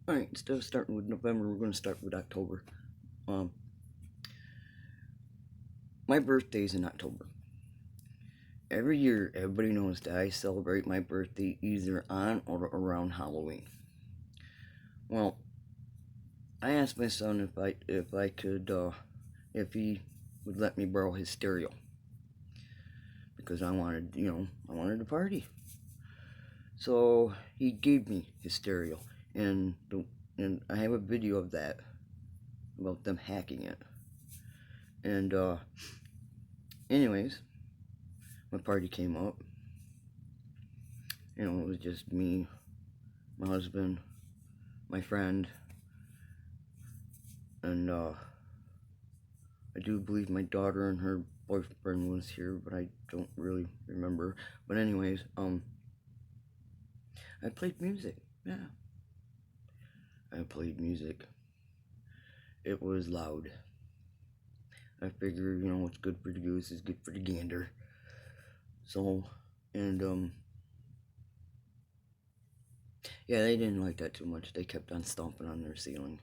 Alright, instead of starting with November, we're going to start with October. Um, my birthday's in October. Every year, everybody knows that I celebrate my birthday either on or around Halloween. Well, I asked my son if he would let me borrow his stereo because I wanted to party. So he gave me his stereo, and and I have a video of that about them hacking it. And anyways, my party came up. It was just me, my husband, my friend, and I do believe my daughter and her boyfriend was here, but I don't really remember. But anyways, I played music. Yeah, I played music. It was loud. I figure, what's good for the goose is good for the gander. So, and yeah, they didn't like that too much. They kept on stomping on their ceiling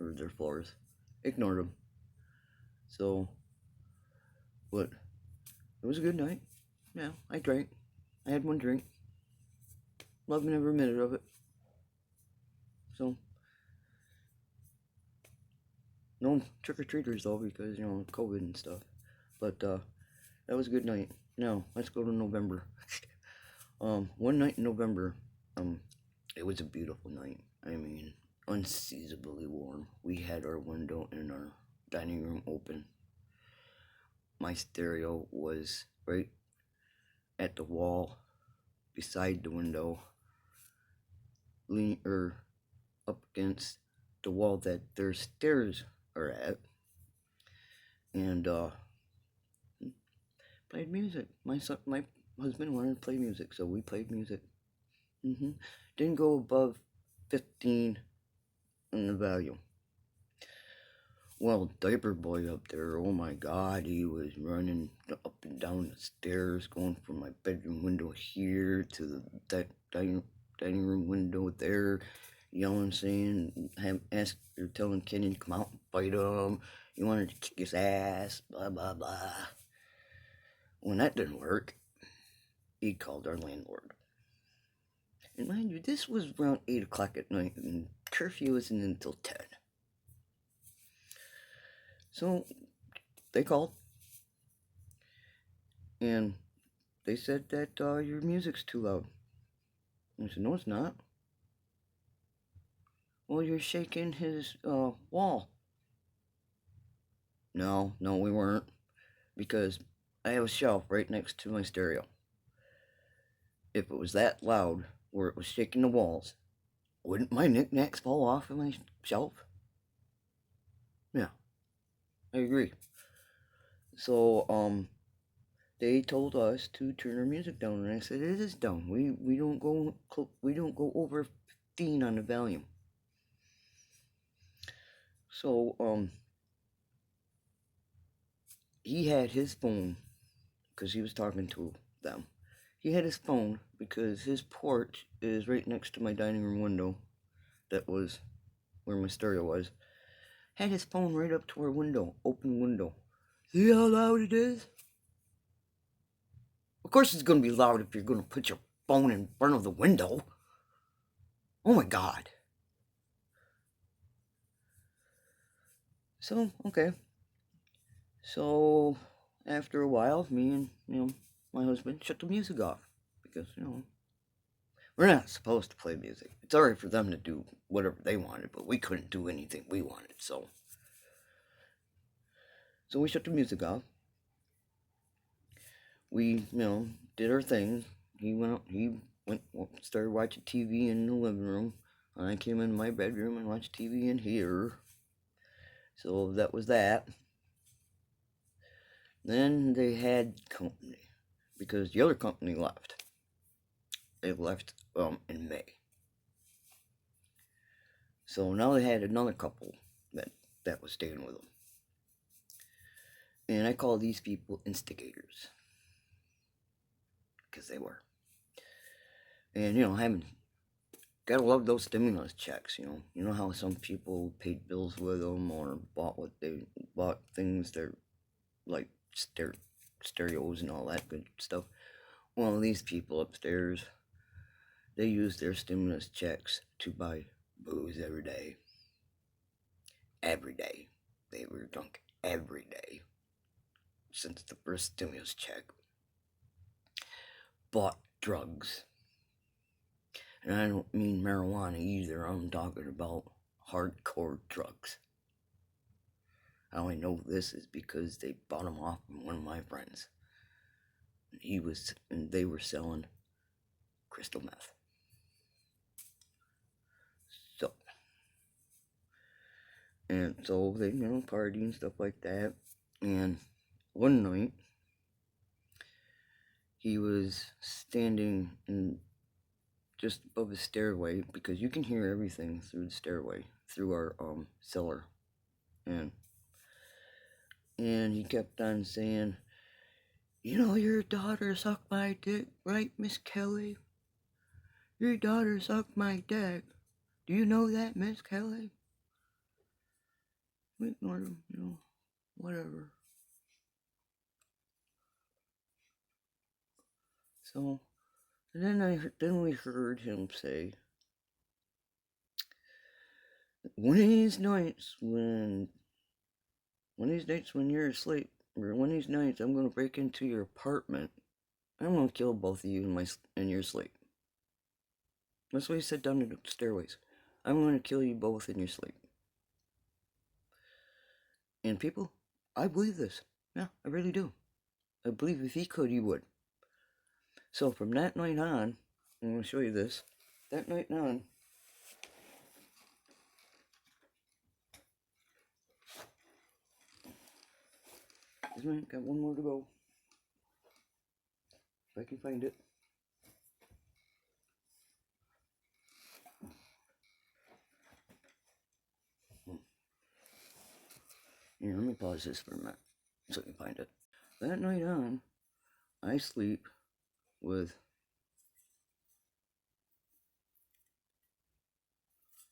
or their floors. Ignored them. So, but it was a good night. Yeah, I drank. I had one drink. Loving every minute of it. So, no trick or treaters though because COVID and stuff. But that was a good night. Now let's go to November. One night in November, it was a beautiful night. I mean, unseasonably warm. We had our window in our dining room open. My stereo was right at the wall, beside the window, leaning up against the wall that their stairs are at, and played music. My husband wanted to play music, so we played music. Didn't go above 15 in the volume. Well, diaperboy up there, oh my God, he was running up and down the stairs, going from my bedroom window here to the dining room window there, yelling, saying, telling Kenny to come out and fight him. He wanted to kick his ass, blah, blah, blah. When that didn't work, he called our landlord. And mind you, this was around 8 o'clock at night, and curfew isn't until 10. So they called, and they said that your music's too loud. I said, no, it's not. Well, you're shaking his wall. No, we weren't, because I have a shelf right next to my stereo. If it was that loud, where it was shaking the walls, wouldn't my knickknacks fall off of my shelf? Yeah, I agree. So, they told us to turn our music down, and I said it is down. We don't go over 15 on the volume. So he had his phone because he was talking to them. He had his phone because his porch is right next to my dining room window. That was where my stereo was. Had his phone right up to our window, open window. See how loud it is? Of course it's going to be loud if you're going to put your phone in front of the window. Oh my God. So, okay. So, after a while, me and, my husband shut the music off. Because, we're not supposed to play music. It's alright for them to do whatever they wanted, but we couldn't do anything we wanted, so we shut the music off. We, did our thing. He started watching TV in the living room. I came in my bedroom and watched TV in here. So that was that. Then they had company because the other company left. They left in May. So now they had another couple that was staying with them. And I call these people instigators. Because they were. And, having Gotta love those stimulus checks, you know. You know how some people paid bills with them or bought what they bought things that like stereos and all that good stuff. Well, these people upstairs, they use their stimulus checks to buy booze every day. Every day. They were drunk every day since the first stimulus check. Bought drugs. And I don't mean marijuana either. I'm talking about hardcore drugs. How I know this is because they bought them off from one of my friends. And they were selling crystal meth. So they, party and stuff like that. And one night, he was standing just above the stairway, because you can hear everything through the stairway, through our cellar. And he kept on saying, your daughter sucked my dick, right, Miss Kelly? Your daughter sucked my dick. Do you know that, Miss Kelly? We ignored him, whatever. So, then we heard him say, one of these nights when you're asleep, or one of these nights I'm gonna break into your apartment. I'm gonna kill both of you in your sleep. That's what he said down the stairways. I'm gonna kill you both in your sleep. And people, I believe this. Yeah, I really do. I believe if he could, he would. So from that night on, I'm gonna show you this. That night on, this man got one more to go. If I can find it. Here, let me pause this for a minute so I can find it. That night on, I sleep with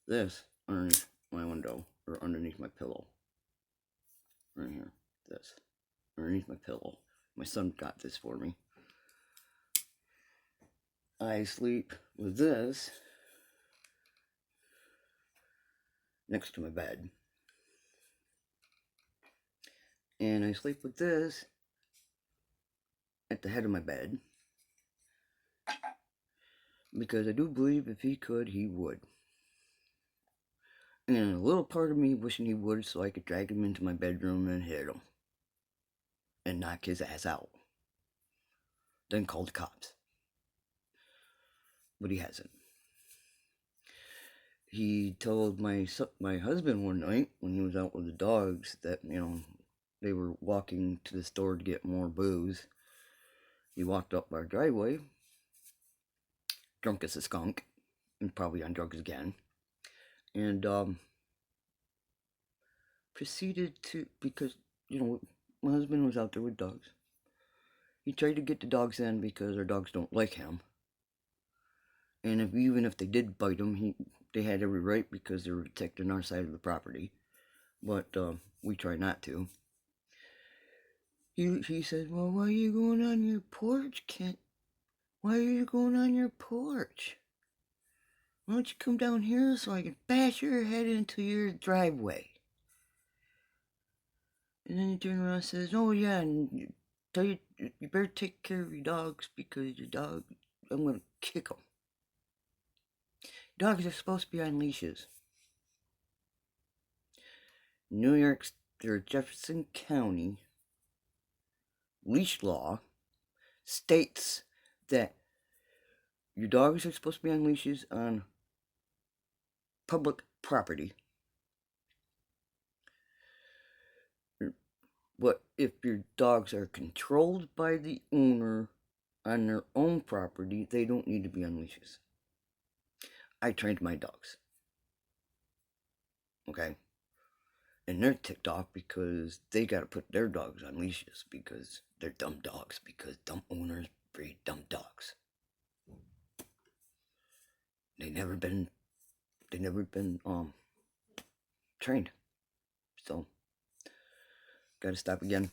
this underneath my window, or underneath my pillow. Right here. This. Underneath my pillow. My son got this for me. I sleep with this next to my bed. And I sleep with this at the head of my bed. Because I do believe if he could, he would. And a little part of me wishing he would, so I could drag him into my bedroom and hit him. And knock his ass out. Then call the cops. But he hasn't. He told my husband one night when he was out with the dogs that, they were walking to the store to get more booze. He walked up our driveway, drunk as a skunk, and probably on drugs again, and proceeded to, because, my husband was out there with dogs. He tried to get the dogs in because our dogs don't like him. And even if they did bite him, they had every right because they were protecting our side of the property. But we try not to. He said, well, why are you going on your porch, Kent? Why are you going on your porch? Why don't you come down here so I can bash your head into your driveway? And then he turned around and says, oh yeah, and you better take care of your dogs because your dog, I'm going to kick them. Dogs are supposed to be on leashes. New York, or Jefferson County leash law states that your dogs are supposed to be on leashes on public property. But if your dogs are controlled by the owner on their own property, they don't need to be on leashes. I trained my dogs. Okay? And they're ticked off because they got to put their dogs on leashes because they're dumb dogs, because dumb owners breed dumb dogs. they never been trained. So gotta stop again.